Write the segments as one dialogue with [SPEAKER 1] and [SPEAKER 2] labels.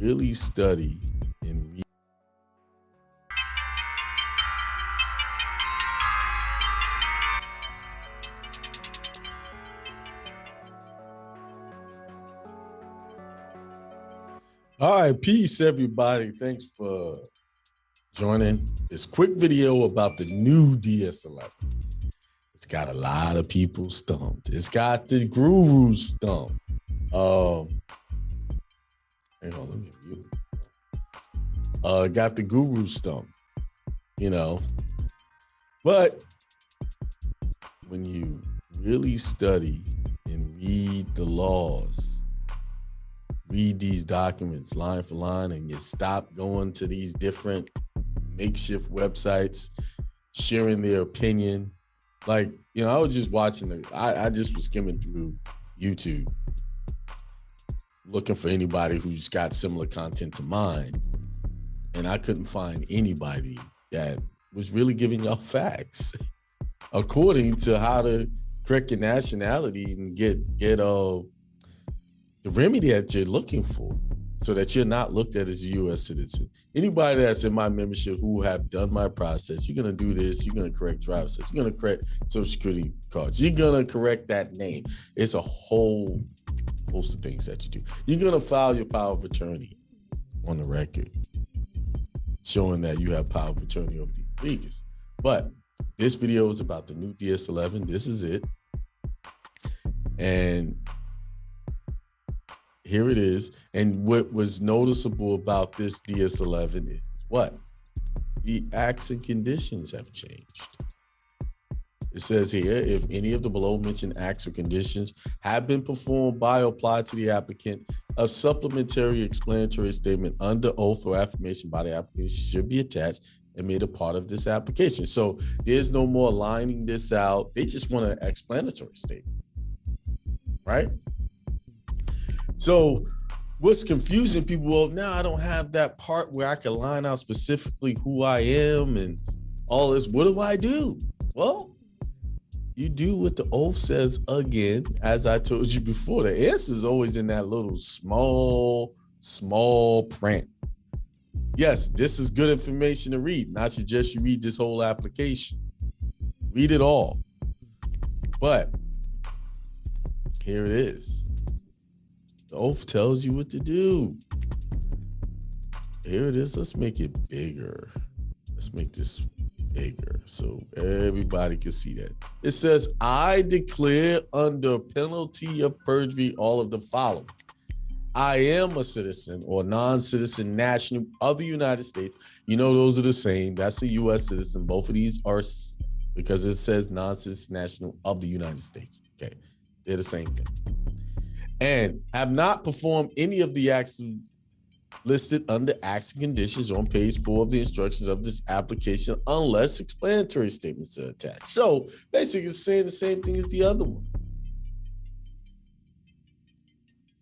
[SPEAKER 1] really study and read. All right, peace, everybody. Thanks for joining this quick video about the new DS11. It's got a lot of people stumped. It's got the guru stumped. Hang on, let me mute. Got the guru stumped, But when you really study and read the laws, read these documents line for line, and you stop going to these different makeshift websites, sharing their opinion. Like, I was just watching I just was skimming through YouTube, looking for anybody who's got similar content to mine. And I couldn't find anybody that was really giving y'all facts according to how to correct your nationality and get the remedy that you're looking for, so that you're not looked at as a U.S. citizen. Anybody that's in my membership who have done my process, you're going to do this, you're going to correct driver's license, you're going to correct social security cards, you're going to correct that name. It's a whole host of things that you do. You're going to file your power of attorney on the record, showing that you have power of attorney over the illegals. But this video is about the new DS11. This is it. And here it is. And what was noticeable about this DS11 is what? The acts and conditions have changed. It says here, if any of the below mentioned acts or conditions have been performed by or applied to the applicant, a supplementary explanatory statement under oath or affirmation by the applicant should be attached and made a part of this application. So there's no more lining this out. They just want an explanatory statement, right? So what's confusing people, well, now I don't have that part where I can line out specifically who I am and all this. What do I do? Well, you do what the oath says again. As I told you before, the answer is always in that little small print. Yes, this is good information to read, and I suggest you read this whole application. Read it all. But here it is. The oath tells you what to do. Here it is. Let's make it bigger. Let's make this bigger so everybody can see that. It says, I declare under penalty of perjury all of the following. I am a citizen or non-citizen national of the United States. Those are the same. That's a U.S. citizen. Both of these are, because it says non-citizen national of the United States. Okay, they're the same thing. And have not performed any of the acts listed under acts and conditions on page 4 of the instructions of this application unless explanatory statements are attached. So basically it's saying the same thing as the other one.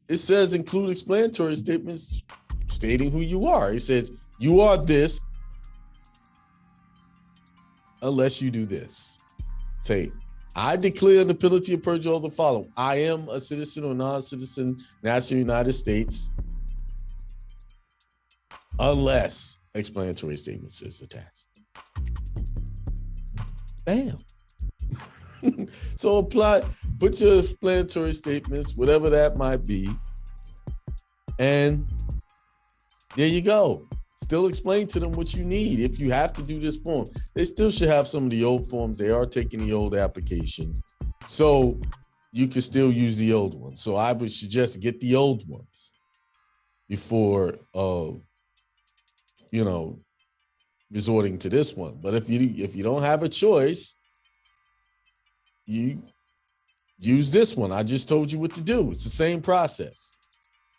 [SPEAKER 1] It says include explanatory statements stating who you are. It says you are this unless you do this. Say, I declare the penalty of perjury all the following. I am a citizen or non-citizen national United States unless explanatory statements is attached. Bam. So put your explanatory statements, whatever that might be, and there you go. Still explain to them what you need. If you have to do this form, they still should have some of the old forms. They are taking the old applications, so you can still use the old ones. So I would suggest get the old ones before resorting to this one. But if you don't have a choice, you use this one. I just told you what to do. It's the same process.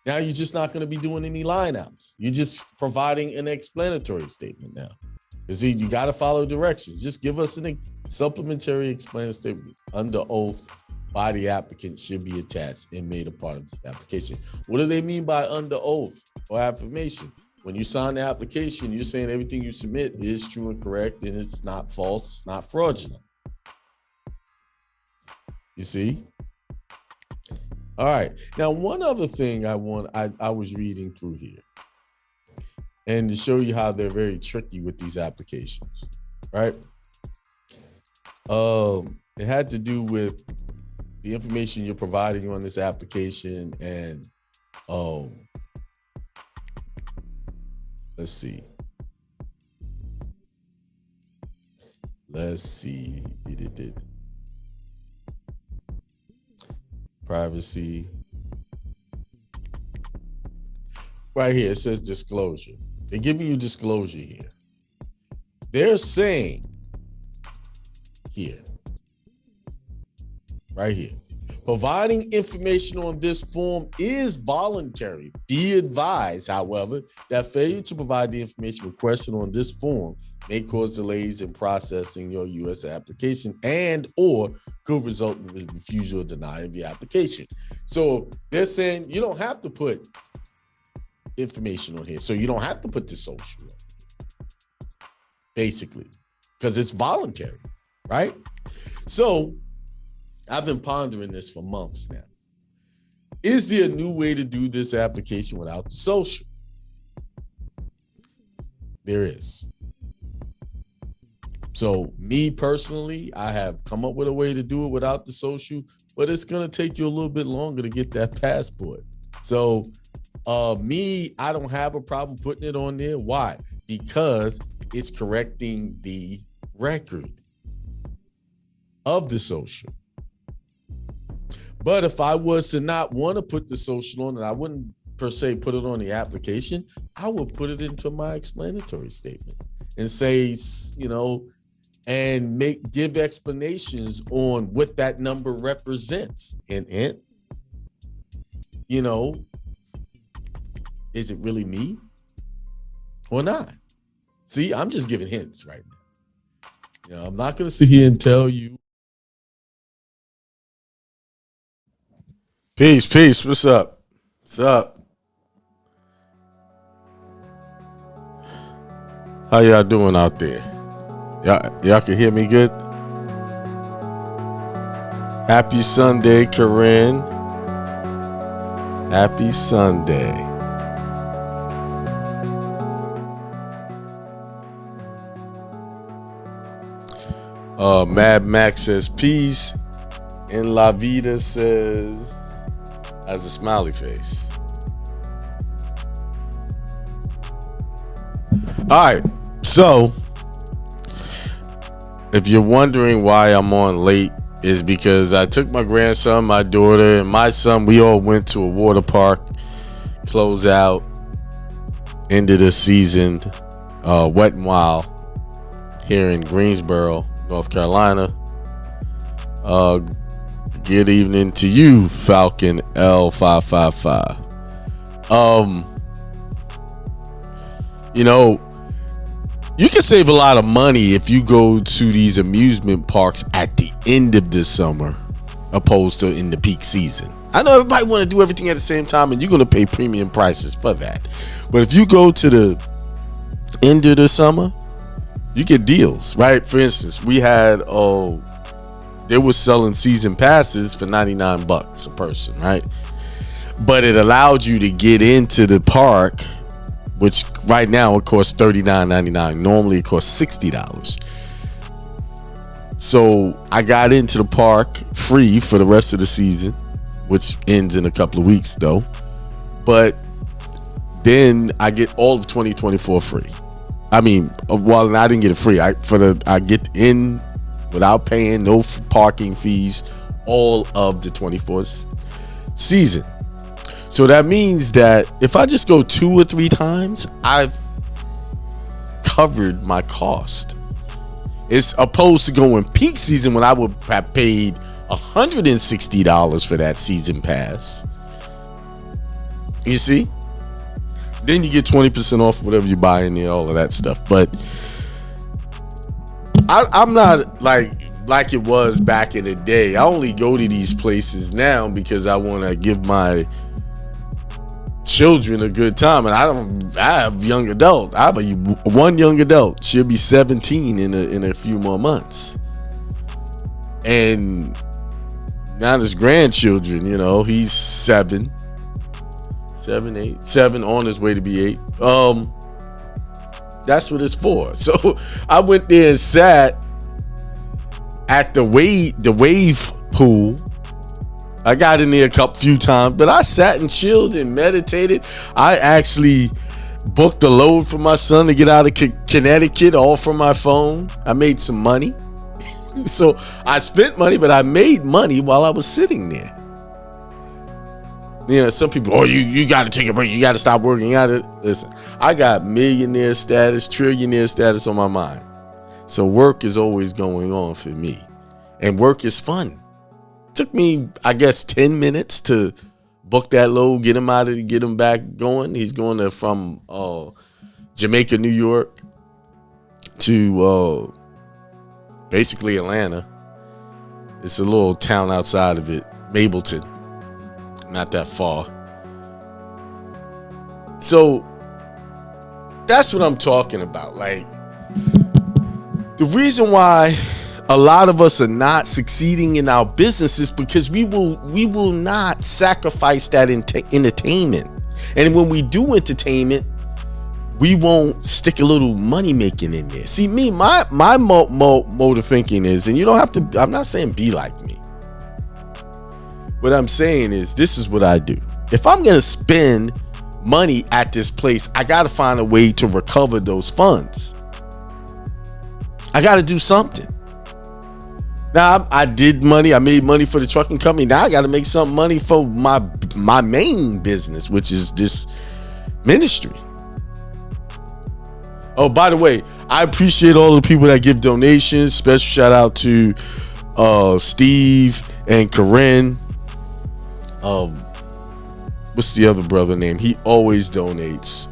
[SPEAKER 1] Now you're just not going to be doing any line outs. You're just providing an explanatory statement now. See, you got to follow directions. Just give us a supplementary explanatory statement under oath by the applicant should be attached and made a part of this application. What do they mean by under oath or affirmation? When you sign the application, you're saying everything you submit is true and correct, and it's not false, it's not fraudulent. You see? All right. Now, one other thing I was reading through here. and to show you how they're very tricky with these applications, right? It had to do with the information you're providing on this application, and let's see. Privacy. Right here, it says disclosure. They're giving you disclosure here. They're saying here, right here, providing information on this form is voluntary. Be advised, however, that failure to provide the information requested on this form may cause delays in processing your U.S. application and or could result in refusal or denial of your application. So they're saying you don't have to put information on here. So you don't have to put the social, basically, because it's voluntary, right? So I've been pondering this for months now. Is there a new way to do this application without the social? There is. So me personally, I have come up with a way to do it without the social, but it's going to take you a little bit longer to get that passport. So I don't have a problem putting it on there. Why? Because it's correcting the record of the social. But if I was to not want to put the social on, and I wouldn't per se put it on the application, I would put it into my explanatory statement and say, and give explanations on what that number represents. And is it really me or not? See, I'm just giving hints right now. I'm not going to sit here and tell you. Peace. What's up? How y'all doing out there? Y'all can hear me good? Happy Sunday, Corinne. Happy Sunday. Mad Max says peace. And La Vida says has a smiley face. All right, so if you're wondering why I'm on late, is because I took my grandson, my daughter, and my son. We all went to a water park, close out, end of the season, Wet n Wild here in Greensboro, North Carolina. Good evening to you, Falcon L555. You can save a lot of money if you go to these amusement parks at the end of the summer opposed to in the peak season. I know everybody want to do everything at the same time, and you're going to pay premium prices for that. But if you go to the end of the summer, you get deals, right? For instance, we had they were selling season passes for $99 a person, right? But it allowed you to get into the park, which right now it costs $39.99. Normally it costs $60. So I got into the park free for the rest of the season, which ends in a couple of weeks though. But then I get all of 2024 free. I mean, well, I didn't get it free. I get in without paying no parking fees all of the 24th season. So that means that if I just go 2 or 3 times, I've covered my cost. It's opposed to going peak season when I would have paid $160 for that season pass. You see? Then you get 20% off whatever you buy in there, all of that stuff. But I'm not like it was back in the day. I only go to these places now because I want to give my children a good time, and I have young adult. I have one young adult. She'll be 17 in a few more months, and now his grandchildren. He's 7, 8, 7 on his way to be 8. That's what it's for. So I went there and sat at the wave pool. I got in there a few times, but I sat and chilled and meditated. I actually booked a load for my son to get out of Connecticut, all from my phone. I made some money. So I spent money, but I made money while I was sitting there. You know, some people, oh, you got to take a break. You got to stop working. You got to listen. I got millionaire status, trillionaire status on my mind. So work is always going on for me, and work is fun. Took me, I guess, 10 minutes to book that load, get him back going. He's going from Jamaica, New York to basically Atlanta. It's a little town outside of it, Mableton. Not that far. So that's what I'm talking about. Like, the reason why a lot of us are not succeeding in our business is because we will not sacrifice that entertainment. And when we do entertainment, we won't stick a little money making in there. See, me, my mode of thinking is, and you don't have to, I'm not saying be like me. What I'm saying is, this is what I do. If I'm going to spend money at this place, I got to find a way to recover those funds. I got to do something. Now, I did money. I made money for the trucking company. Now I got to make some money for my main business, which is this ministry. Oh, by the way, I appreciate all the people that give donations. Special shout out to Steve and Corinne. What's the other brother name? He always donates.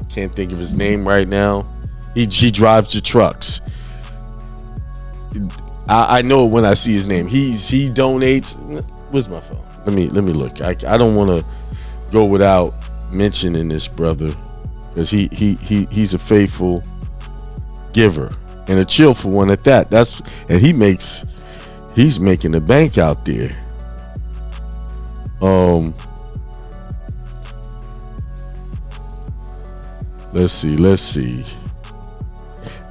[SPEAKER 1] Can't think of his name right now. He drives the trucks. I know when I see his name. He donates. Where's my phone? Let me look. I don't want to go without mentioning this brother, because he's a faithful giver and a cheerful one at that. He's making the bank out there. Let's see.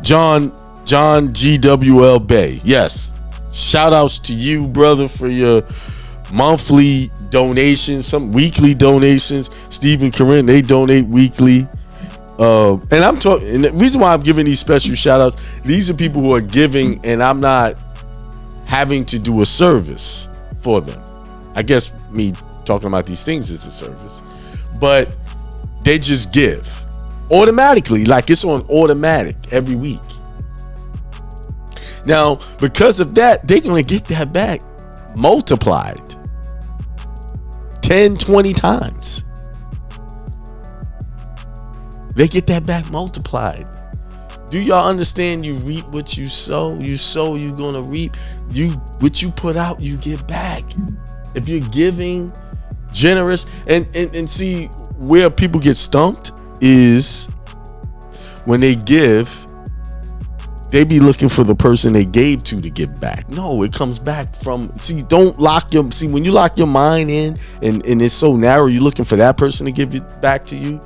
[SPEAKER 1] John GWL Bay. Yes. Shout outs to you, brother, for your monthly donations, some weekly donations. Steve and Corinne, they donate weekly. And I'm talking, and the reason why I'm giving these special shout outs, these are people who are giving, and I'm not having to do a service for them. I guess me talking about these things is a service, but they just give automatically, like it's on automatic every week. Now, because of that, they're going to get that back multiplied 10, 20 times. They get that back multiplied. Do y'all understand? You reap what you sow. You sow, you're going to reap. What you put out, you get back. If you're giving, generous, and see where people get stumped is when they give, they be looking for the person they gave to give back. No, it comes back from, don't lock when you lock your mind in and it's so narrow, you're looking for that person to give it back to you,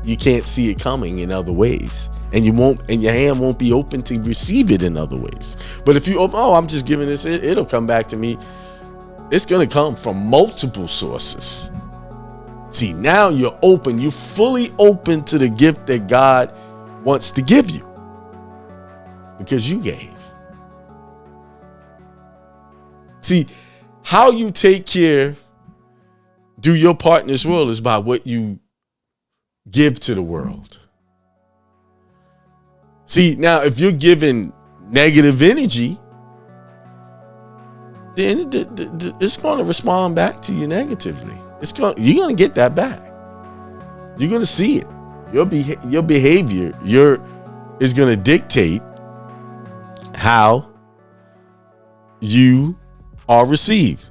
[SPEAKER 1] you can't see it coming in other ways. And your hand won't be open to receive it in other ways. But if you, I'm just giving this, it'll come back to me. It's going to come from multiple sources. See, now you're open. You're fully open to the gift that God wants to give you because you gave. See, how you take care, do your part in this world is by what you give to the world. See, now if you're giving negative energy, then it's going to respond back to you negatively. You're going to get that back. You're going to see it. Your behavior is going to dictate how you are received.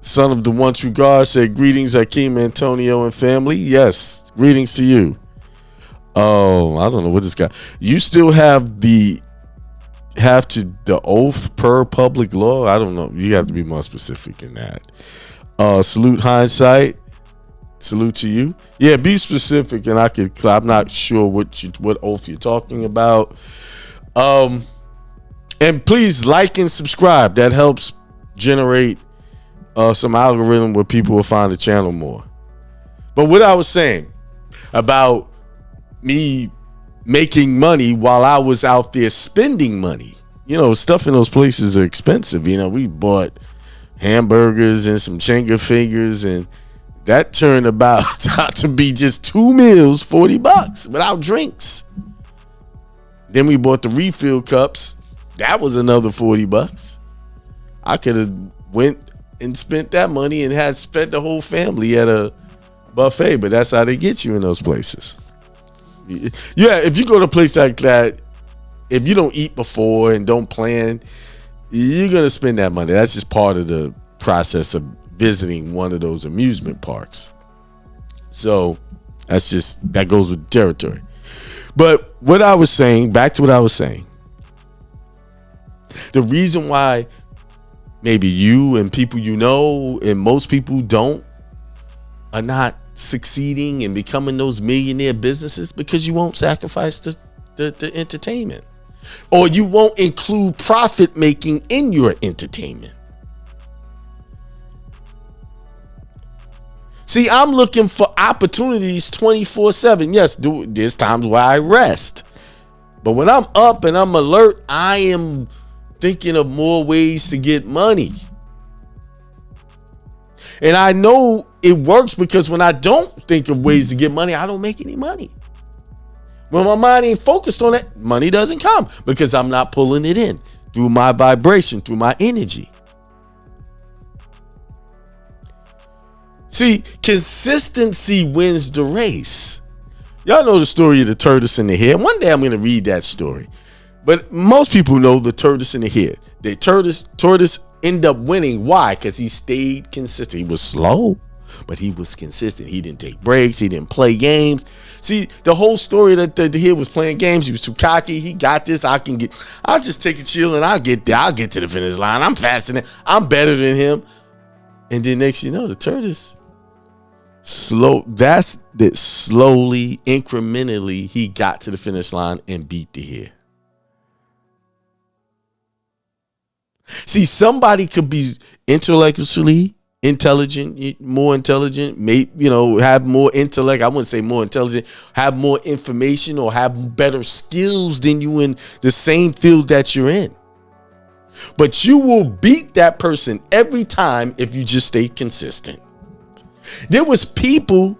[SPEAKER 1] Son of the one true God said, greetings, Akeem, Antonio, and family. Yes, greetings to you. I don't know what this guy. You still have the have to the oath per public law? I don't know. You have to be more specific in that. Salute hindsight. Salute to you. Yeah, be specific, and I'm not sure what oath you're talking about. And please like and subscribe. That helps generate some algorithm where people will find the channel more. But what I was saying about me making money while I was out there spending money, stuff in those places are expensive. We bought hamburgers and some Jenga figures, and that turned out to be just 2 meals, $40 without drinks. Then we bought the refill cups. That was another $40. I could have went and spent that money and had spent the whole family at a buffet, but that's how they get you in those places. Yeah, if you go to a place like that, if you don't eat before and don't plan, you're going to spend that money. That's just part of the process of visiting one of those amusement parks. So that goes with territory. But what I was saying, back to what I was saying, the reason why maybe you and people and most people are not succeeding and becoming those millionaire businesses, because you won't sacrifice the entertainment, or you won't include profit making in your entertainment. See, I'm looking for opportunities 24/7. Yes, there's times where I rest, but when I'm up and I'm alert, I am thinking of more ways to get money. And I know it works, because when I don't think of ways to get money, I don't make any money. When my mind ain't focused on it, money doesn't come, because I'm not pulling it in through my vibration, through my energy. See, consistency wins the race. Y'all know the story of the tortoise and the hare. One day I'm going to read that story. But most people know the tortoise and the hare. The tortoise ended up winning. Why? Because he stayed consistent. He was slow, but he was consistent. He didn't take breaks. He didn't play games. See, the whole story that the hare was playing games. He was too cocky. He got this. I'll just take a chill and I'll get there. I'll get to the finish line. I'm faster than him. I'm better than him. And then next you know, the tortoise slowly, incrementally, he got to the finish line and beat the hare. See, somebody could be intellectually intelligent, more intelligent, have more intellect. I wouldn't say more intelligent, have more information or have better skills than you in the same field that you're in. But you will beat that person every time if you just stay consistent. There was people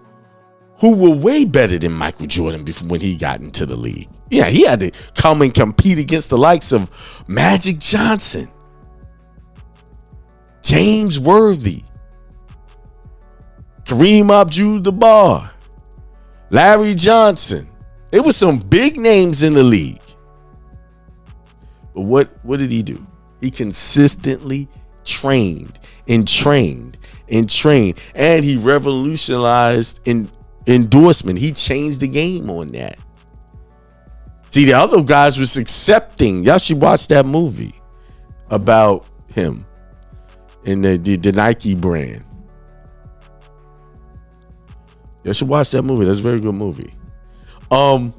[SPEAKER 1] who were way better than Michael Jordan before when he got into the league. Yeah, he had to come and compete against the likes of Magic Johnson, James Worthy, Kareem Abdul-Jabbar, Larry Johnson. It was some big names in the league. But what did he do? He consistently trained and trained and trained, and he revolutionized endorsement. He changed the game on that. See, the other guys was accepting. Y'all should watch that movie about him and the Nike brand. Y'all should watch that movie. That's a very good movie. And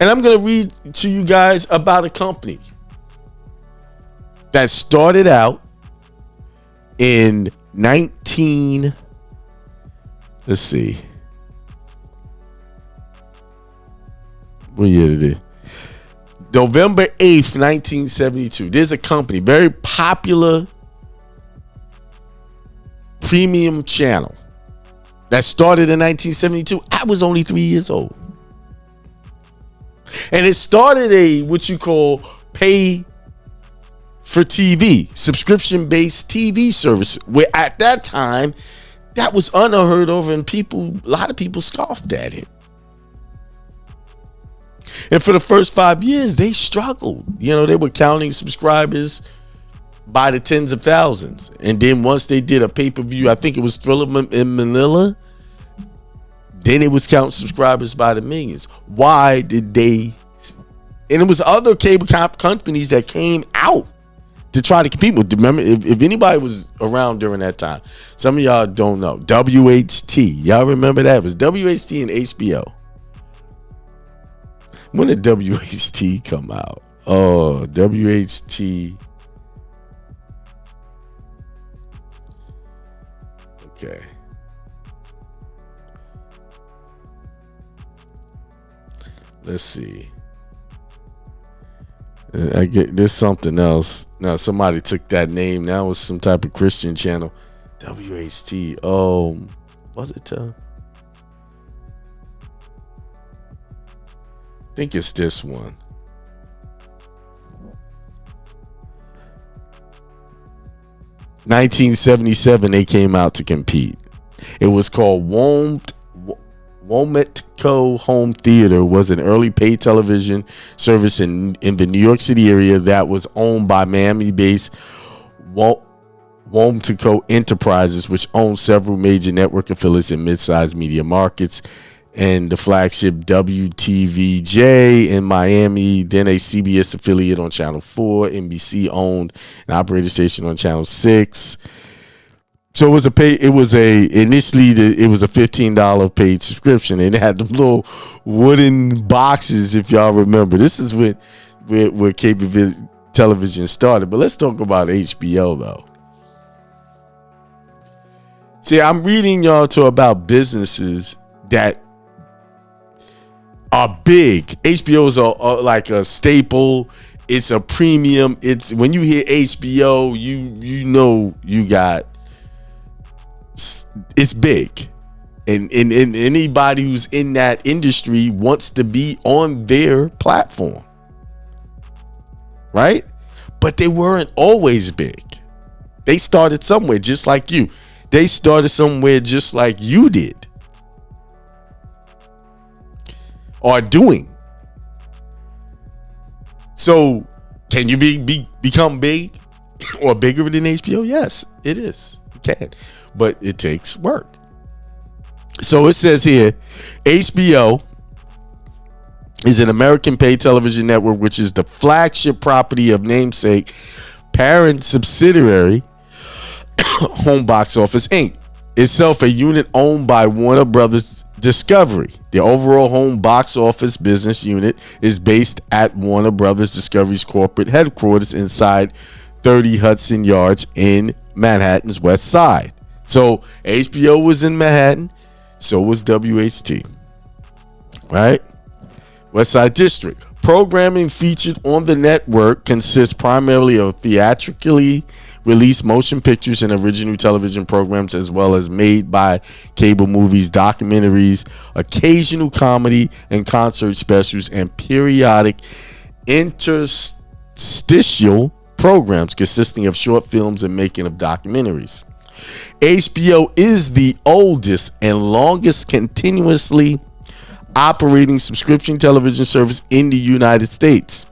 [SPEAKER 1] I'm going to read to you guys about a company that started out in let's see. What year did it? November 8th, 1972. There's a company, very popular premium channel that started in 1972. I was only 3 years old. And it started what you call pay for TV, subscription-based TV service, where at that time, that was unheard of, and a lot of people scoffed at it. And for the first 5 years, they struggled. They were counting subscribers by the tens of thousands. And then once they did a pay-per-view, I think it was Thriller in Manila, then it was counting subscribers by the millions. Why did they And it was other cable companies that came out to try to compete with. Remember, if anybody was around during that time, some of y'all don't know. WHT. Y'all remember that? It was WHT and HBO. When did WHT come out? Oh, WHT. Okay. Let's see. I get there's something else. Now somebody took that name. Now it's some type of Christian channel. WHT. Oh, was it? I think it's this one. (1977) they came out to compete. It was called Wometco Home Theater. Was an early paid television service in the New York City area that was owned by Miami-based Wometco Enterprises, which owned several major network affiliates in mid-sized media markets, and the flagship WTVJ in Miami, then a CBS affiliate on Channel 4. NBC owned an operating station on Channel 6. So it was initially it was a $15 paid subscription, and it had the little wooden boxes, if y'all remember. This is where cable television started. But let's talk about HBO though. See, I'm reading y'all about businesses that are big. HBO is like a staple. It's a premium. It's when you hear HBO, you know you got. It's big, and anybody who's in that industry wants to be on their platform, right? But they weren't always big. They started somewhere, just like you. They started somewhere just like you did, or doing. So, can you become big or bigger than HBO? Yes, it is. You can. But it takes work. So it says here, HBO is an American paid television network, which is the flagship property of namesake parent subsidiary Home Box Office Inc. Itself a unit owned by Warner Brothers Discovery. The overall home box office business unit is based at Warner Brothers Discovery's corporate headquarters inside 30 Hudson Yards in Manhattan's West Side. So HBO was in Manhattan, so was WHT, right? West Side District. Programming featured on the network consists primarily of theatrically released motion pictures and original television programs, as well as made by cable movies, documentaries, occasional comedy and concert specials, and periodic interstitial programs consisting of short films and making of documentaries. HBO is the oldest and longest continuously operating subscription television service in the United States.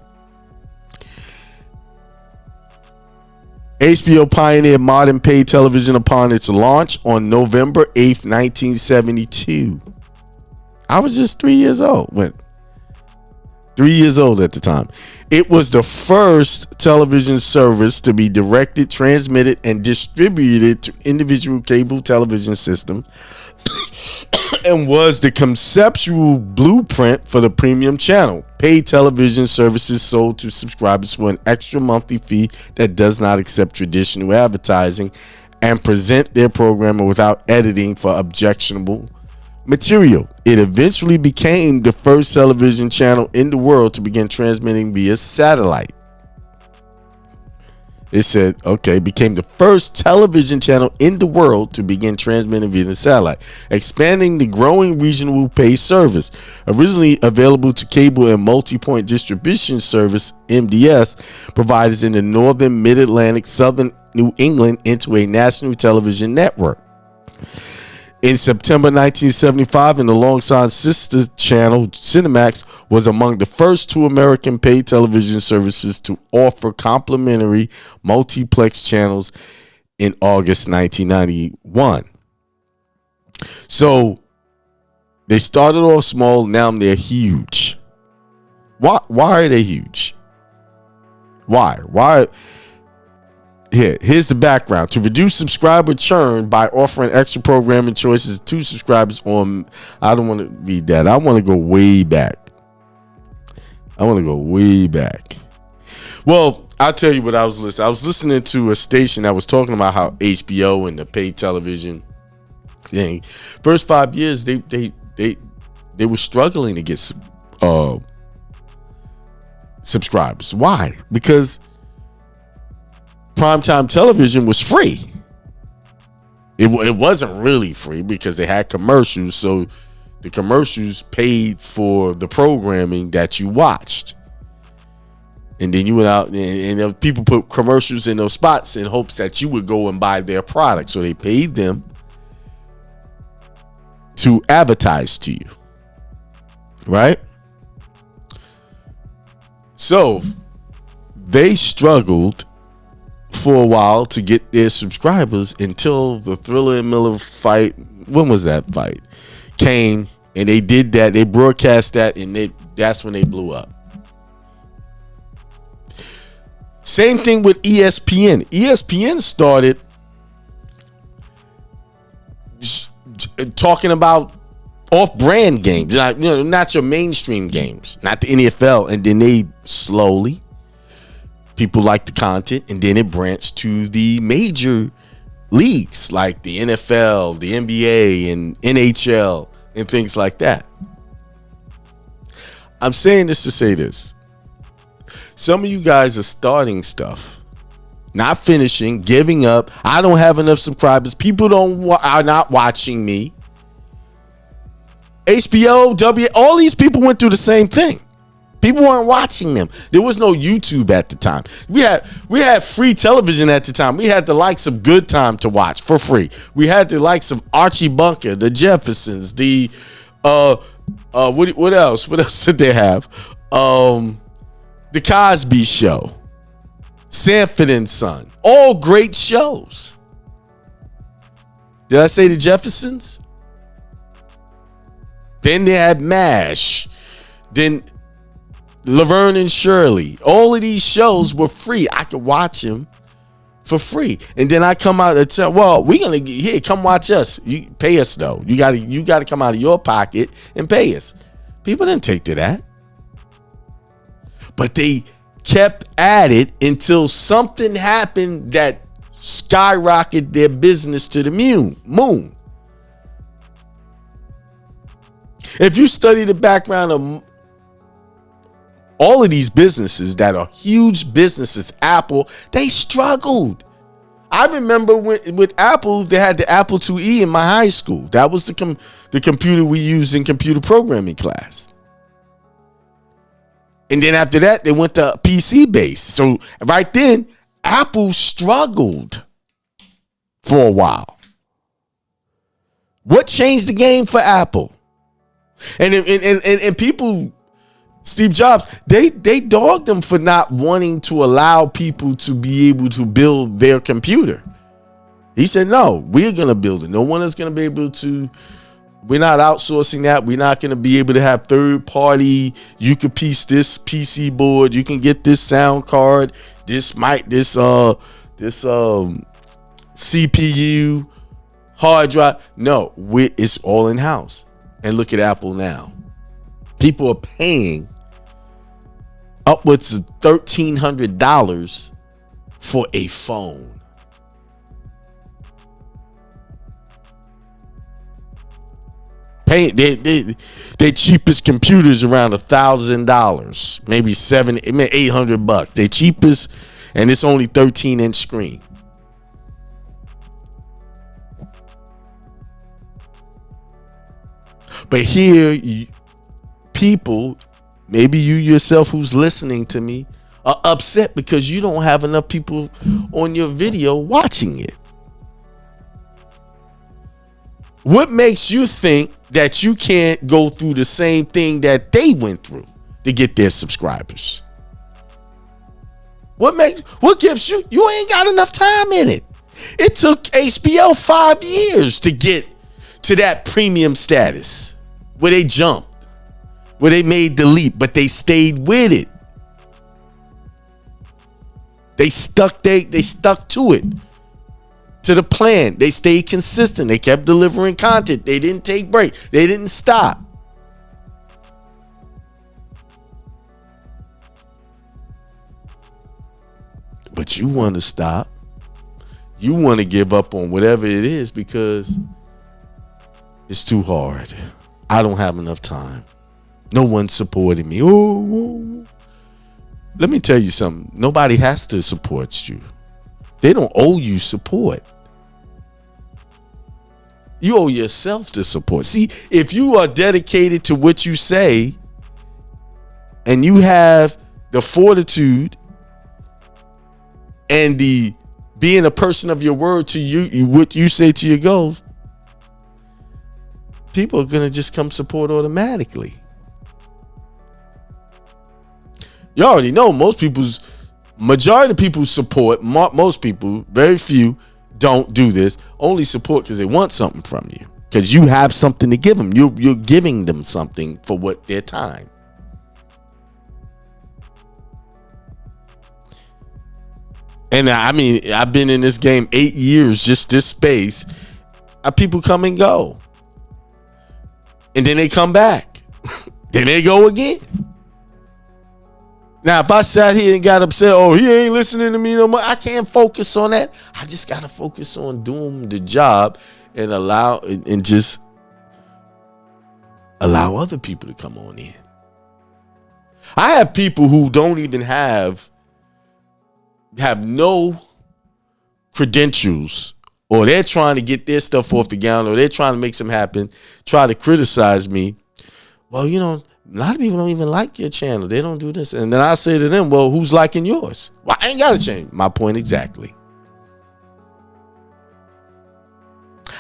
[SPEAKER 1] HBO pioneered modern paid television upon its launch on November 8th, 1972. I was just 3 years old. 3 years old at the time. It was the first television service to be directed, transmitted, and distributed to individual cable television systems and was the conceptual blueprint for the premium channel. Paid television services sold to subscribers for an extra monthly fee that does not accept traditional advertising and present their programming without editing for objectionable material. It eventually became the first television channel in the world to begin transmitting via satellite. It said, became the first television channel in the world to begin transmitting via the satellite, expanding the growing regional pay service. Originally available to cable and multi-point distribution service, MDS, providers in the northern, mid-Atlantic, southern New England into a national television network. In September 1975, and alongside sister channel Cinemax, was among the first two American paid television services to offer complimentary multiplex channels in August 1991. So they started off small, now they're huge. Why are they huge? Why? Here's the background. To reduce subscriber churn by offering extra programming choices to subscribers on. I don't want to read that. I want to go way back. Well, I'll tell you what I was listening. I was listening to a station that was talking about how HBO and the paid television thing. First 5 years, they were struggling to get subscribers. Why? Because primetime television was free. It wasn't really free because they had commercials, so the commercials paid for the programming that you watched. And then you went out and people put commercials in those spots in hopes that you would go and buy their product. So they paid them to advertise to you. Right? So they struggled for a while to get their subscribers until the Thriller and Miller fight. When was that fight? Came and they did that. They broadcast that, and that's when they blew up. Same thing with ESPN. ESPN started talking about off-brand games, not your mainstream games, not the NFL, and then they slowly, people like the content, and then it branched to the major leagues like the NFL, the NBA, and NHL, and things like that. I'm saying this to say this. Some of you guys are starting stuff, not finishing, giving up. I don't have enough subscribers. People are not watching me. HBO, all these people went through the same thing. People weren't watching them. There was no YouTube at the time. We had free television at the time. We had the likes of Good Time to watch for free. We had the likes of Archie Bunker, the Jeffersons, the what else? What else did they have? The Cosby Show, Sanford and Son, all great shows. Did I say the Jeffersons? Then they had MASH. Then Laverne and Shirley. All of these shows were free. I could watch them for free. And then I come out and tell, well, we're gonna here, come watch us. You pay us though. You gotta come out of your pocket and pay us. People didn't take to that. But they kept at it until something happened that skyrocketed their business to the moon. If you study the background of all of these businesses that are huge businesses, Apple, they struggled. I remember with Apple, they had the Apple IIe in my high school. That was the computer we used in computer programming class. And then after that, they went to PC based. So right then, Apple struggled for a while. What changed the game for Apple? And people, Steve Jobs, they dogged them for not wanting to allow people to be able to build their computer. He said, no, we're going to build it. No one is going to be able to. We're not outsourcing that. We're not going to be able to have third party. You can piece this PC board. You can get this sound card, this mic, this CPU, hard drive. No, it's all in house. And look at Apple now. People are paying upwards of $1,300 for a phone. Their cheapest computers around $1,000, maybe $800. Their cheapest, and it's only 13-inch screen. But here, people, maybe you yourself who's listening to me, are upset because you don't have enough people on your video watching it. What makes you think that you can't go through the same thing that they went through to get their subscribers? What gives you ain't got enough time in it. It took HBO 5 years to get to that premium status where they jumped, where they made the leap, but they stayed with it. They stuck to it, to the plan. They stayed consistent. They kept delivering content. They didn't take breaks. They didn't stop. But you want to stop. You want to give up on whatever it is because it's too hard. I don't have enough time. No one's supporting me. Oh. Let me tell you something. Nobody has to support you. They don't owe you support. You owe yourself the support. See, if you are dedicated to what you say and you have the fortitude and the being a person of your word to you, what you say to your goals, people are going to just come support automatically. You already know majority of people support, most people, very few don't do this, only support because they want something from you, because you have something to give them. You're giving them something for what their time. And I mean, I've been in this game 8 years, just this space. People come and go. And then they come back. Then they go again. Now, if I sat here and got upset, oh, he ain't listening to me no more, I can't focus on that. I just got to focus on doing the job and just allow other people to come on in. I have people who don't even have no credentials, or they're trying to get their stuff off the ground, or they're trying to make something happen, try to criticize me. Well, you know, a lot of people don't even like your channel. They don't do this. And then I say to them, well, who's liking yours? Well, I ain't got to change. My point exactly.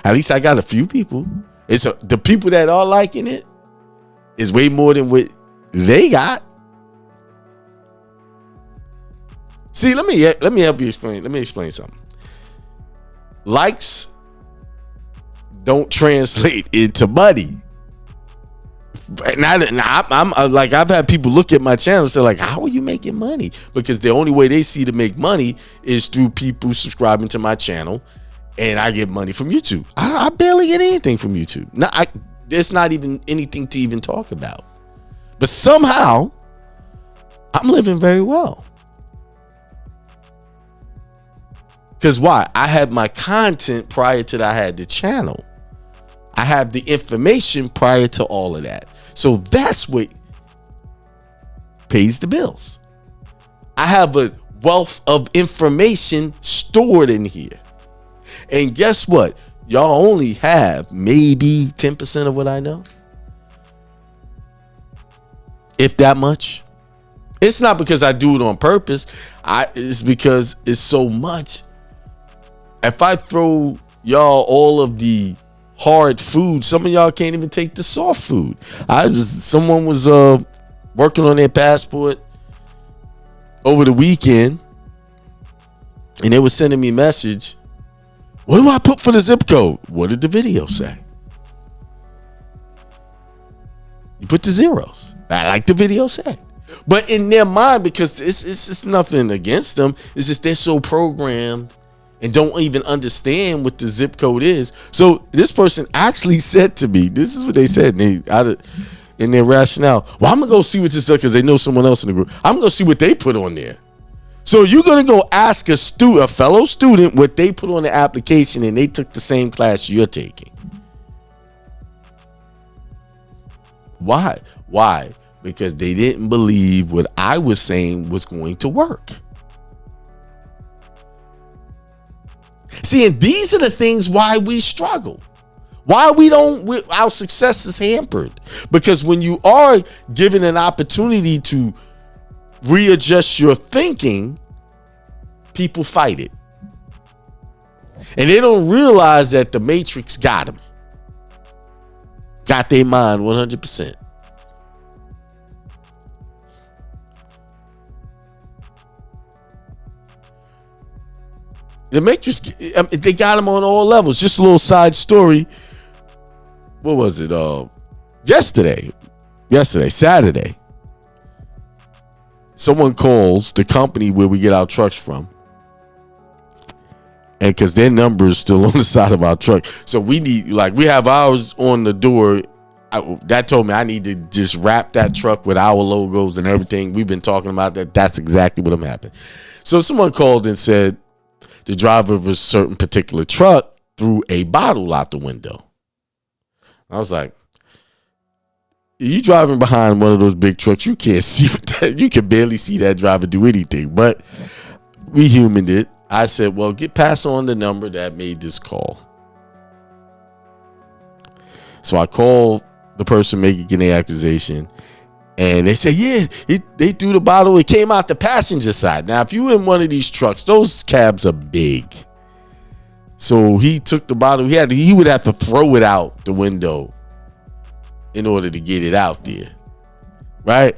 [SPEAKER 1] At least I got a few people. The people that are liking it is way more than what they got. See, let me help you explain. Let me explain something. Likes don't translate into money. I've had people look at my channel and say, like, how are you making money? Because the only way they see to make money is through people subscribing to my channel, and I get money from YouTube. I barely get anything from YouTube. There's not even anything to even talk about. But somehow, I'm living very well. Because why? I had my content prior to that. I had the channel. I have the information prior to all of that. So that's what pays the bills. I have a wealth of information stored in here. And guess what? Y'all only have maybe 10% of what I know. If that much. It's not because I do it on purpose. It's because it's so much. If I throw y'all all of the hard food, some of y'all can't even take the soft food. Someone was working on their passport over the weekend, and they were sending me a message. What do I put for the zip code? What did the video say? You put the zeros. I like the video said. But in their mind, because it's nothing against them, it's just they're so programmed and don't even understand what the zip code is. So this person actually said to me, this is what they said in their rationale. Well, I'm going to go see what this is, because they know someone else in the group. I'm going to go see what they put on there. So you're going to go ask a fellow student what they put on the application, and they took the same class you're taking. Why? Because they didn't believe what I was saying was going to work. See, and these are the things why we struggle. Why our success is hampered. Because when you are given an opportunity to readjust your thinking, people fight it. And they don't realize that the Matrix got them. Got their mind 100%. The Matrix, they got him on all levels. Just a little side story. What was it? Yesterday, Saturday, someone calls the company where we get our trucks from. And because their number is still on the side of our truck. So we have ours on the door. That told me I need to just wrap that truck with our logos and everything. We've been talking about that. That's exactly what I'm happening. So someone called and said the driver of a certain particular truck threw a bottle out the window. I was like, you driving behind one of those big trucks, you can't see that. You can barely see that driver do anything. But we humaned it. I said, well, pass on the number that made this call. So I called the person making the accusation, and they said, yeah, they threw the bottle. It came out the passenger side. Now, if you're in one of these trucks, those cabs are big. So he took the bottle. He would have to throw it out the window in order to get it out there, right?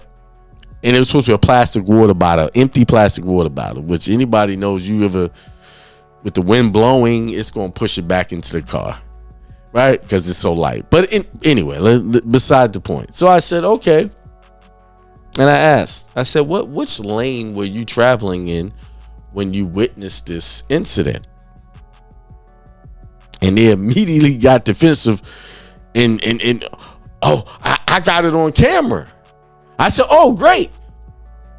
[SPEAKER 1] And it was supposed to be a plastic water bottle, empty plastic water bottle, which anybody knows, with the wind blowing, it's going to push it back into the car, right? Because it's so light. But anyway, beside the point. So I said, okay. And I said, which lane were you traveling in when you witnessed this incident? And they immediately got defensive and I got it on camera. I said, oh, great.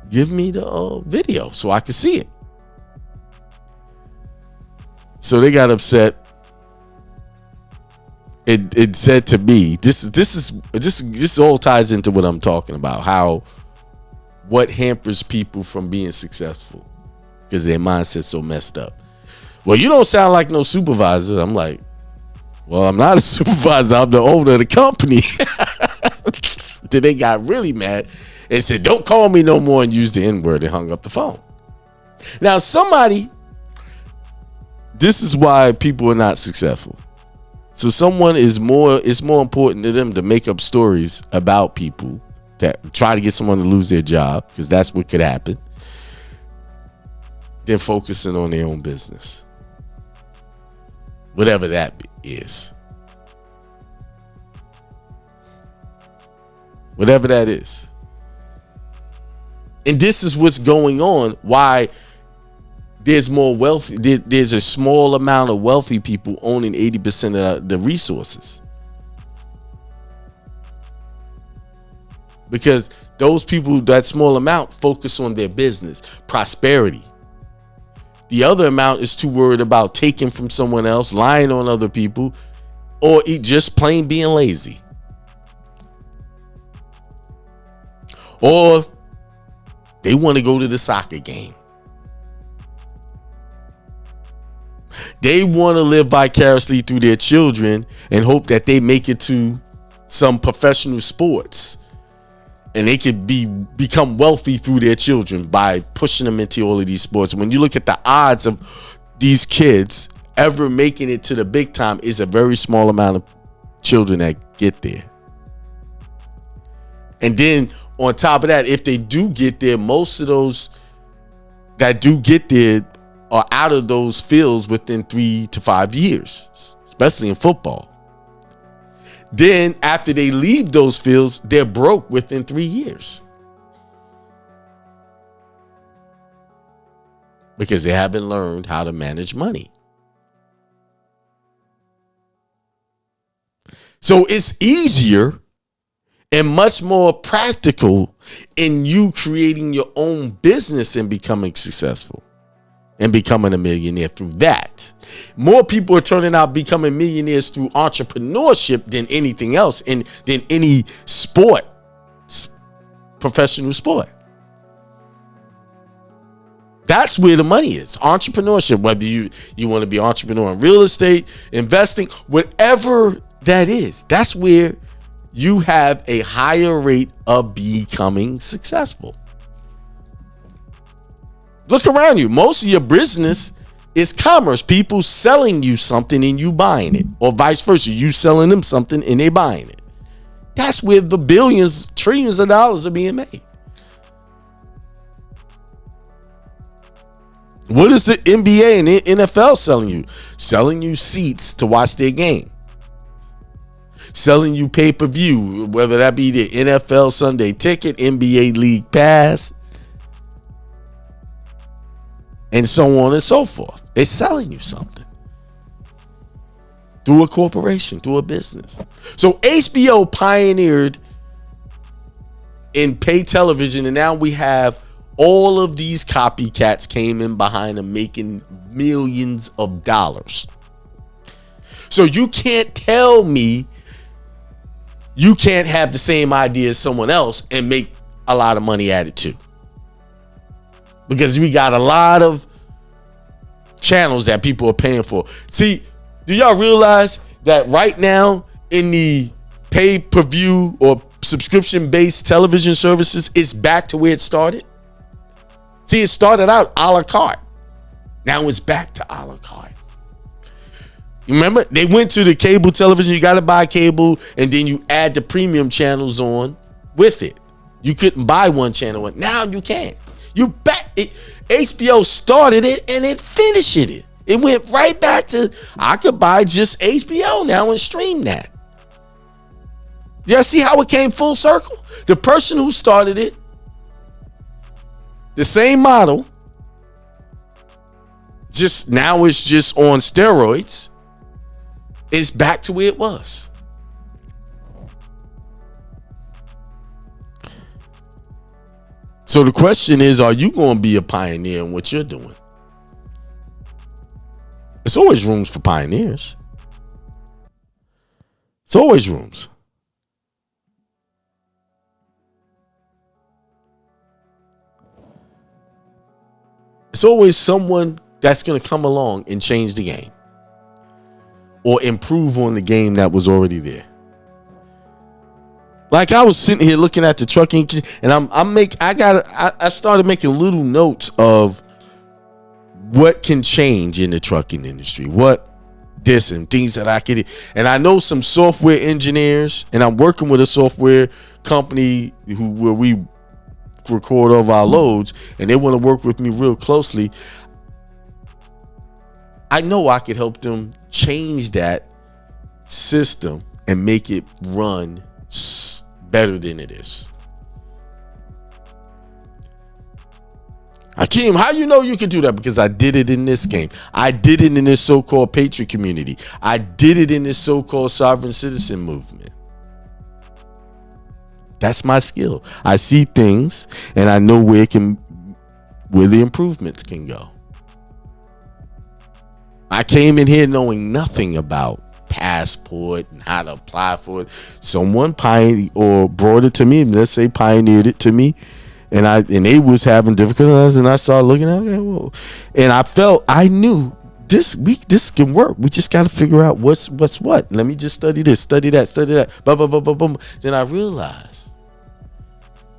[SPEAKER 1] Give me the video so I can see it. So they got upset. It said to me, this all ties into what I'm talking about, what hampers people from being successful because their mindset's so messed up. Well, you don't sound like no supervisor. I'm like, well, I'm not a supervisor. I'm the owner of the company. Then they got really mad and said, don't call me no more, and used the N-word and hung up the phone. Now, this is why people are not successful. So it's more important to them to make up stories about people that try to get someone to lose their job, because that's what could happen, than focusing on their own business. Whatever that is. Whatever that is. And this is what's going on, why there's more wealthy. There's a small amount of wealthy people owning 80% of the resources. Because those people, that small amount, focus on their business, prosperity. The other amount is too worried about taking from someone else, lying on other people, or just plain being lazy. Or they want to go to the soccer game. They want to live vicariously through their children and hope that they make it to some professional sports. And they could become wealthy through their children by pushing them into all of these sports. When you look at the odds of these kids ever making it to the big time, is a very small amount of children that get there. And then on top of that, if they do get there, most of those that do get there are out of those fields within 3 to 5 years, especially in football. Then after they leave those fields, they're broke within 3 years. Because they haven't learned how to manage money. So it's easier and much more practical in you creating your own business and becoming successful and becoming a millionaire through that. More people are turning out becoming millionaires through entrepreneurship than anything else, and than any sport, professional sport. That's where the money is. Entrepreneurship, whether you want to be an entrepreneur in real estate, investing, whatever that is, that's where you have a higher rate of becoming successful. Look around you. Most of your business is commerce. People selling you something and you buying it, or vice versa. You selling them something and they buying it. That's where the billions, trillions of dollars are being made. What is the NBA and the NFL selling you? Selling you seats to watch their game. selling you pay-per-view, whether that be the NFL Sunday Ticket, NBA League Pass, and so on and so forth. They're selling you something through a corporation, through a business. So HBO pioneered in pay television, and now we have all of these copycats came in behind them making millions of dollars. So you can't tell me you can't have the same idea as someone else and make a lot of money at it too. Because we got a lot of channels that people are paying for. See, do y'all realize that right now in the pay-per-view or subscription-based television services, it's back to where it started? See, it started out a la carte. Now it's back to a la carte. You remember? They went to the cable television. You got to buy cable, and then you add the premium channels on with it. You couldn't buy one channel. Now you can. You bet it. HBO started it, and it finished it. It went right back to, I could buy just HBO now and stream that. Do y'all see how it came full circle? The person who started it, the same model, just now it's just on steroids. It's back to where it was. So the question is, are you going to be a pioneer in what you're doing? It's always rooms for pioneers. It's always rooms. It's always someone that's going to come along and change the game or improve on the game that was already there. Like I was sitting here looking at the trucking, and I started making little notes of what can change in the trucking industry, what this and things that I could. And I know some software engineers, and I'm working with a software company where we record all of our loads, and they want to work with me real closely. I know I could help them change that system and make it run better than it is. Hakeem, how you know you can do that? Because I did it in this game. I did it in this so-called Patriot community. I did it in this so-called sovereign citizen movement. That's my skill. I see things and I know where the improvements can go. I came in here knowing nothing about Passport and how to apply for it. Someone pioneered or brought it to me. Let's say pioneered it to me, and they was having difficulties, and I started looking at it, and I knew this can work. We just got to figure out what's what. Let me just study this, study that, blah, blah, blah, blah, blah. Then I realized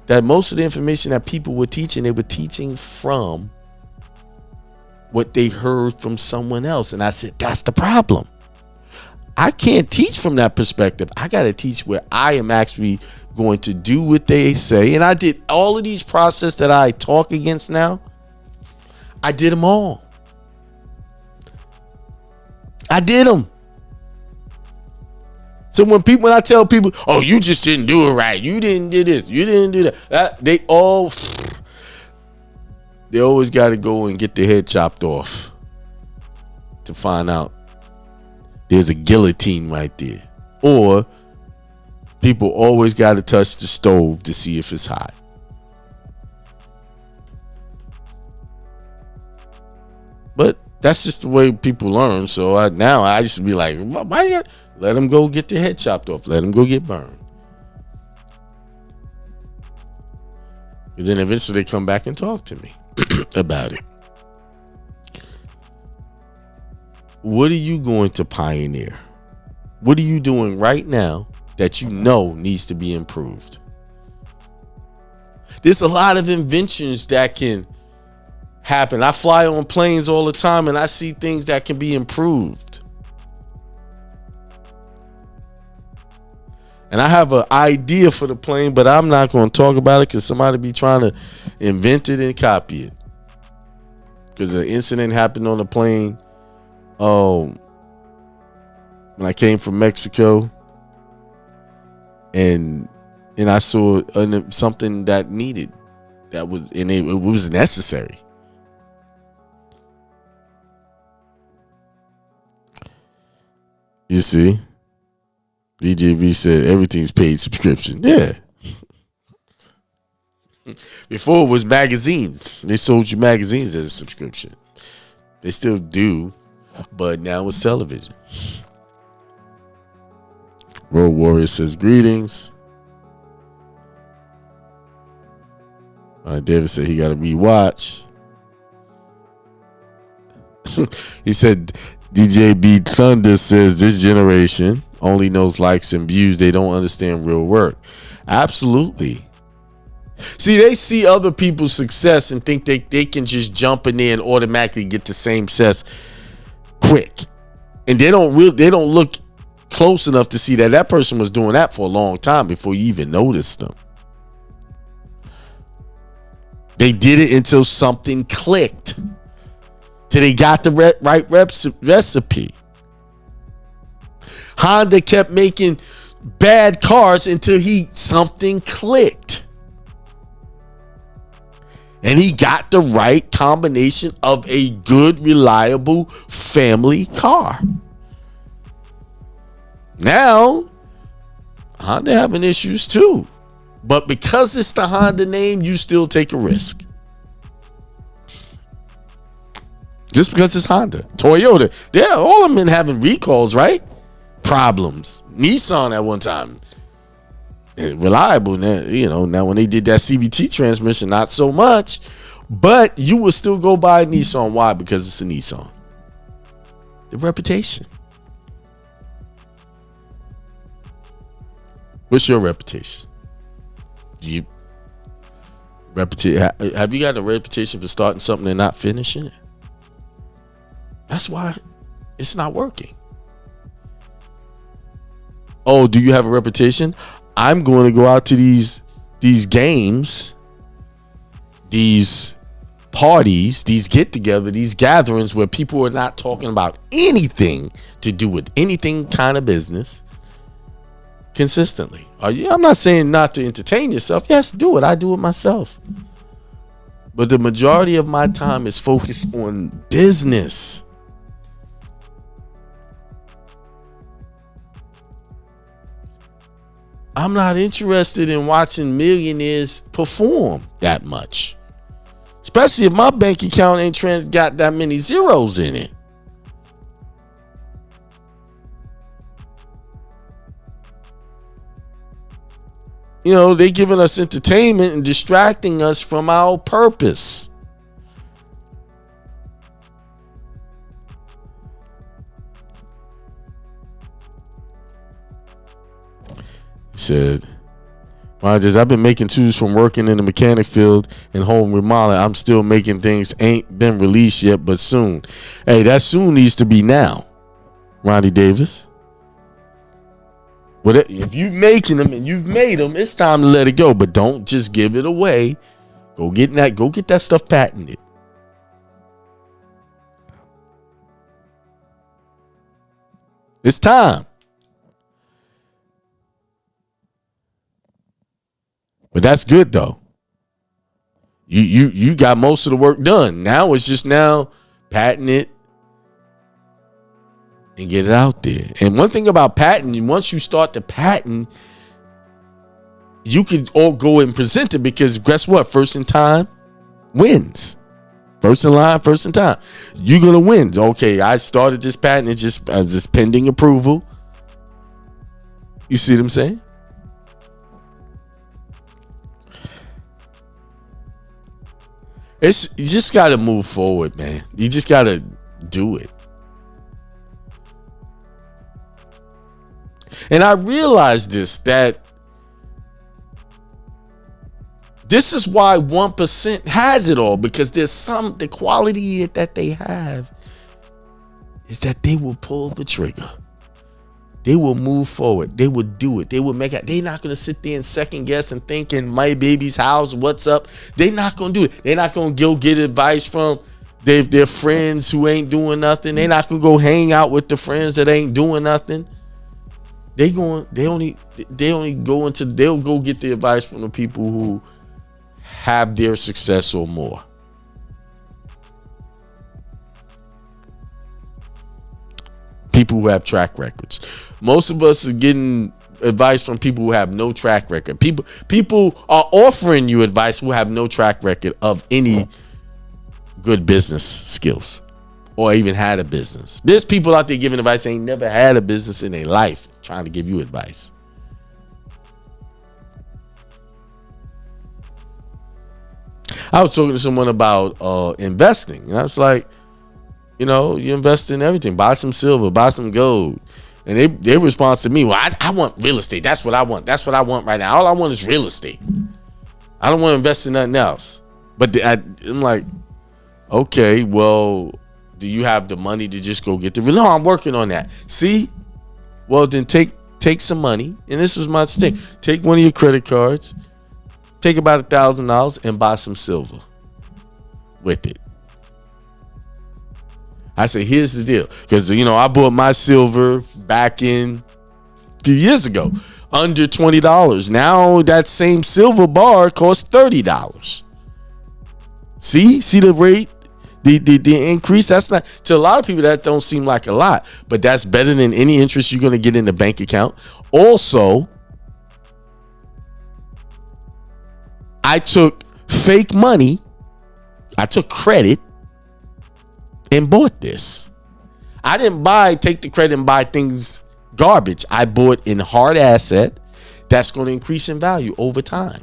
[SPEAKER 1] that most of the information that people were teaching, they were teaching from what they heard from someone else. And I said, that's the problem. I can't teach from that perspective. I got to teach where I am actually going to do what they say. And I did all of these processes that I talk against now. I did them all. I did them. So when I tell people, oh, you just didn't do it right, you didn't do this, you didn't do that, they always got to go and get their head chopped off to find out there's a guillotine right there. Or people always got to touch the stove to see if it's hot. But that's just the way people learn. So I used to be like, why you got? Let them go get their head chopped off. Let them go get burned. And then eventually they come back and talk to me about it. What are you going to pioneer? What are you doing right now that you know needs to be improved? There's a lot of inventions that can happen. I fly on planes all the time and I see things that can be improved. And I have an idea for the plane, but I'm not going to talk about it because somebody be trying to invent it and copy it. Because an incident happened on the plane. When I came from Mexico, and I saw something that needed, that was, and it was necessary. You see, DJV said everything's paid subscription. Yeah. Before it was magazines. They sold you magazines as a subscription. They still do, but now it's television. Road Warrior says greetings. David said he got to rewatch. He said DJ B Thunder says this generation only knows likes and views. They don't understand real work. Absolutely. See, they see other people's success and think they can just jump in there and automatically get the same success quick. And they don't look close enough to see that person was doing that for a long time before you even noticed them. They did it until something clicked. Till they got the right recipe. Honda kept making bad cars until something clicked. And he got the right combination of a good, reliable family car. Now, Honda having issues too. But because it's the Honda name, you still take a risk. Just because it's Honda. Toyota, all of them been having recalls, right? Problems. Nissan at one time. Reliable now, now when they did that CVT transmission, not so much, but you will still go buy a Nissan. Why? Because it's a Nissan. The reputation. What's your reputation? Have you got a reputation for starting something and not finishing it? That's why it's not working. Oh, do you have a reputation? I'm going to go out to these games, these parties, these get-together, these gatherings where people are not talking about anything to do with anything kind of business consistently. I'm not saying not to entertain yourself. Yes, do it. I do it myself. But the majority of my time is focused on business. I'm not interested in watching millionaires perform that much. Especially if my bank account ain't got that many zeros in it. They giving us entertainment and distracting us from our purpose. He said, I've been making tools from working in the mechanic field and home remodeling. I'm still making things, ain't been released yet, but soon. Hey, that soon needs to be now, Ronnie Davis. But if you're making them and you've made them, it's time to let it go. But don't just give it away. Go get that stuff patented. It's time. But that's good though. You got most of the work done. Now it's just patent it and get it out there. And one thing about patenting, once you start to patent, you can all go and present it, because guess what? First in time wins. First in line, first in time. You're gonna win. Okay, I started this patent. It's just pending approval. You see what I'm saying? You just got to move forward, man. You just got to do it. And I realized that this is why 1% has it all, because the quality that they have is that they will pull the trigger. They will move forward. They will do it. They will make it. They're not going to sit there and second guess and think in my baby's house, what's up? They're not going to do it. They're not going to go get advice from their friends who ain't doing nothing. They're not going to go hang out with the friends that ain't doing nothing. they'll go get the advice from the people who have their success or more. People who have track records. Most of us are getting advice from people who have no track record. People are offering you advice who have no track record of any good business skills or even had a business. There's people out there giving advice ain't never had a business in their life trying to give you advice. I was talking to someone about investing, and I was like, you invest in everything. Buy some silver, buy some gold. And their response to me, well, I want real estate. That's what I want. That's what I want right now. All I want is real estate. I don't want to invest in nothing else. But I'm like, okay, well, do you have the money to just go get the real? No, I'm working on that. See? Well, then take some money. And this was my thing. Take one of your credit cards, take about $1,000 and buy some silver with it. I say, here's the deal. Because, I bought my silver back in a few years ago, under $20. Now that same silver bar costs $30. See the rate, the increase. That's not, to a lot of people, that don't seem like a lot, but that's better than any interest you're going to get in the bank account. Also, I took fake money. I took credit and bought this. I didn't take the credit and buy things garbage. I bought in hard asset that's going to increase in value over time.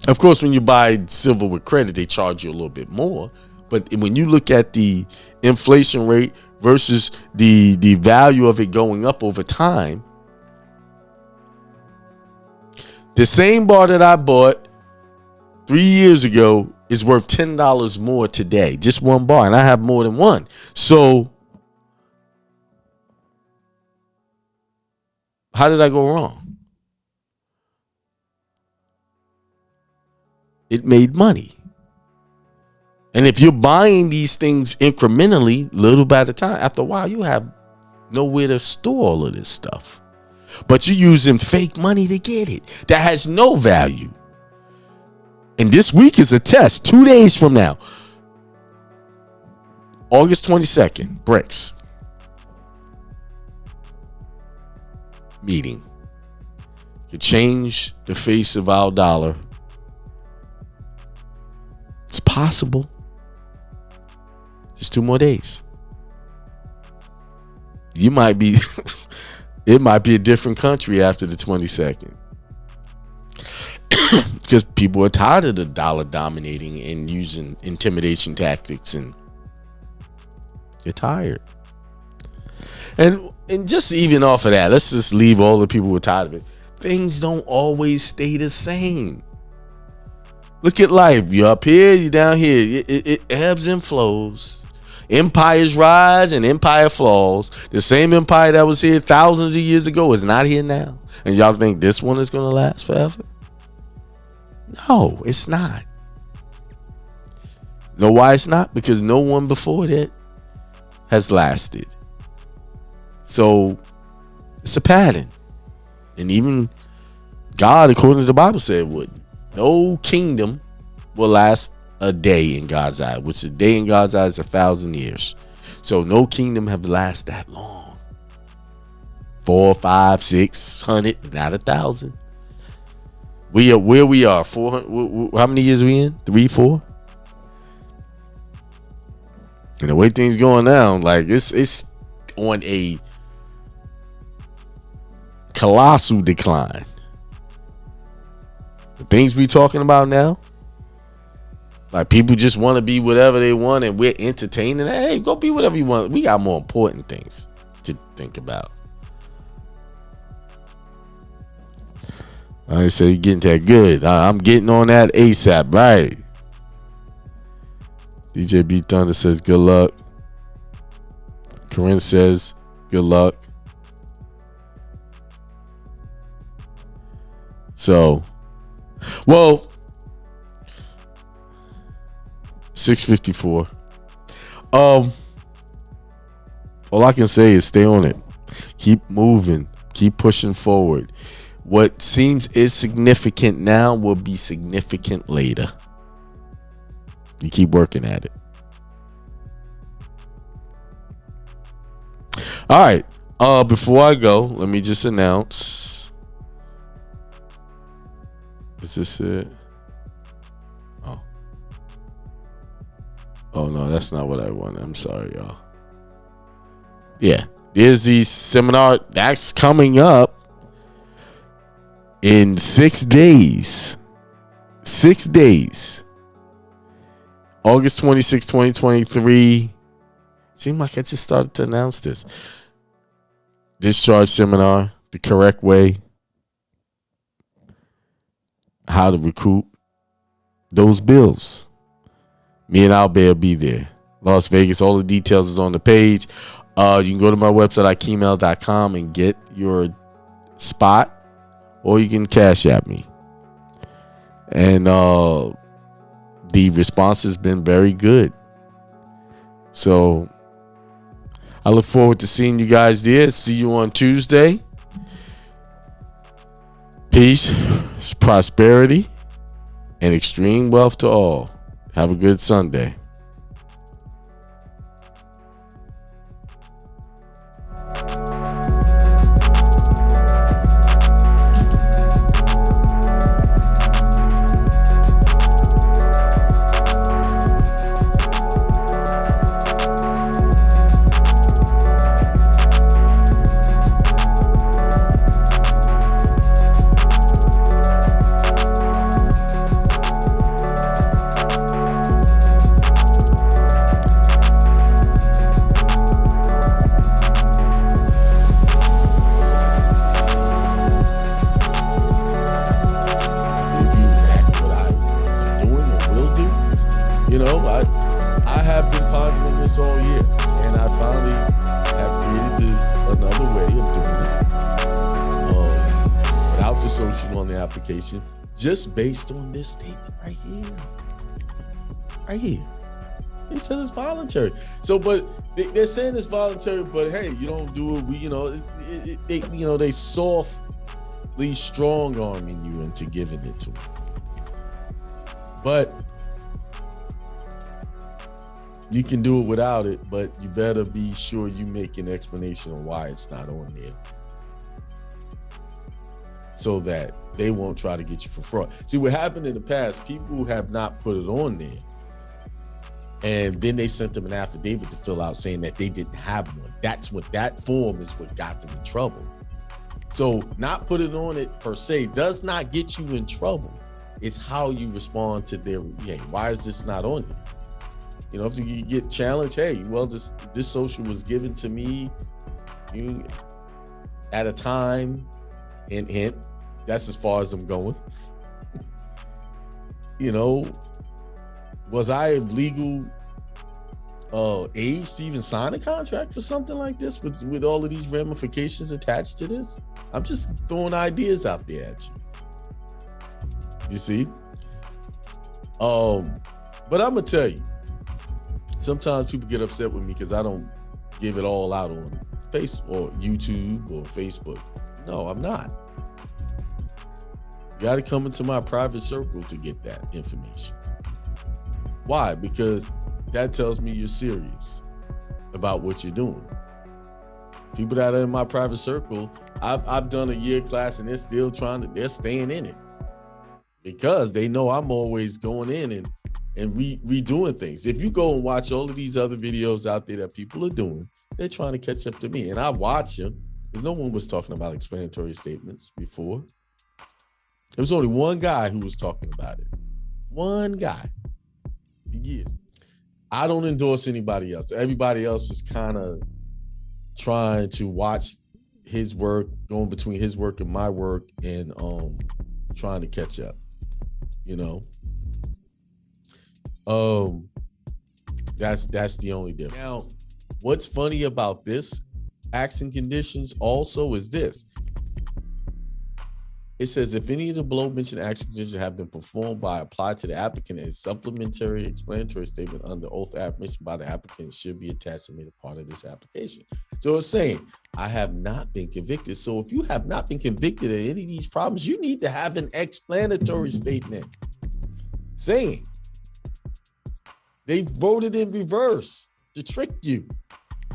[SPEAKER 1] Of course, when you buy silver with credit, they charge you a little bit more. But when you look at the inflation rate versus the value of it going up over time, the same bar that I bought 3 years ago is worth $10 more today. Just one bar, and I have more than one. So how did I go wrong? It made money. And if you're buying these things incrementally, little by the time, after a while, you have nowhere to store all of this stuff. But you're using fake money to get it. That has no value. And this week is a test. 2 days from now, August 22nd, BRICS meeting could change the face of our dollar. It's possible. Just 2 more days. You might be, it might be a different country after the 22nd. Because people are tired of the dollar dominating and using intimidation tactics, and you're tired. And just even off of that, let's just leave all the people who are tired of it. Things don't always stay the same. Look at life. You're up here, you're down here. It ebbs and flows. Empires rise and empire falls. The same empire that was here thousands of years ago is not here now. And y'all think this one is going to last forever? No, it's not. Know why it's not? Because no one before that has lasted. So it's a pattern. And even God, according to the Bible, said it wouldn't. No kingdom will last a day in God's eye, which a day in God's eye is 1,000 years. So no kingdom have lasted that long. 4, 5, 600, not 1,000. We are where we are. 400. How many years are we in? 3, 4. And the way things going now, like it's on a colossal decline. The things we talking about now, like people just want to be whatever they want, and we're entertaining. Hey, go be whatever you want. We got more important things to think about. I say you're getting that good. I'm getting on that ASAP, right? DJ B Thunder says good luck. Corinne says good luck. So, well, 6:54. All I can say is stay on it. Keep moving. Keep pushing forward. What seems insignificant now will be significant later. You keep working at it. All right. Before I go, let me just announce. Is this it? Oh no, that's not what I wanted. I'm sorry, y'all. Yeah, there's the seminar that's coming up in 6 days. 6 days. August 26, 2023. Seemed like I just started to announce this. Discharge seminar, the correct way. How to recoup those bills. Me and Albert will be there. Las Vegas. All the details is on the page. You can go to my website, Akeemel.com, and get your spot, or you can cash at me. And the response has been very good. So I look forward to seeing you guys there. See you on Tuesday. Peace, prosperity, and extreme wealth to all. Have a good Sunday. Just based on this statement right here. They said it's voluntary. So, but they're saying it's voluntary, but hey, you don't do it. They softly strong arming you into giving it to them. But you can do it without it, but you better be sure you make an explanation on why it's not on there, so that they won't try to get you for fraud. See, what happened in the past, people have not put it on there, and then they sent them an affidavit to fill out saying that they didn't have one. That form is what got them in trouble. So not putting on it per se does not get you in trouble. It's how you respond to their, hey, why is this not on there? You know, if you get challenged, hey, well, this social was given to me at a time, hint, that's as far as I'm going. You know, was I of legal age to even sign a contract for something like this with all of these ramifications attached to this? I'm just throwing ideas out there at you. You see? But I'm gonna tell you, sometimes people get upset with me because I don't give it all out on Facebook or YouTube or Facebook. No, I'm not. You got to come into my private circle to get that information. Why? Because that tells me you're serious about what you're doing. People that are in my private circle, I've done a year class and they're still they're staying in it because they know I'm always going in and redoing things. If you go and watch all of these other videos out there that people are doing, they're trying to catch up to me, and I watch them because no one was talking about explanatory statements before. There was only one guy who was talking about it. One guy. Yeah. I don't endorse anybody else. Everybody else is kind of trying to watch his work, going between his work and my work, and trying to catch up. You know? That's the only difference. Now, what's funny about this acts and conditions also is this. It says if any of the below mentioned action conditions have been performed by applied to the applicant, a supplementary explanatory statement under oath affirmation by the applicant should be attached and made a part of this application. So it's saying, I have not been convicted. So if you have not been convicted of any of these problems, you need to have an explanatory statement saying they voted in reverse to trick you.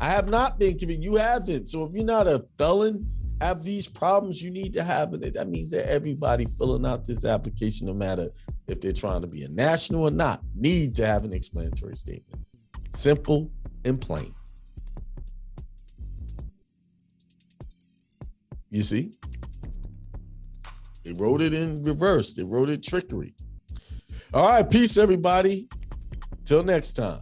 [SPEAKER 1] I have not been convicted. You haven't. So if you're not a felon, have these problems, you need to have it. That means that everybody filling out this application, no matter if they're trying to be a national or not, need to have an explanatory statement. Simple and plain. You see? They wrote it in reverse. They wrote it trickery. All right, peace, everybody. Till next time.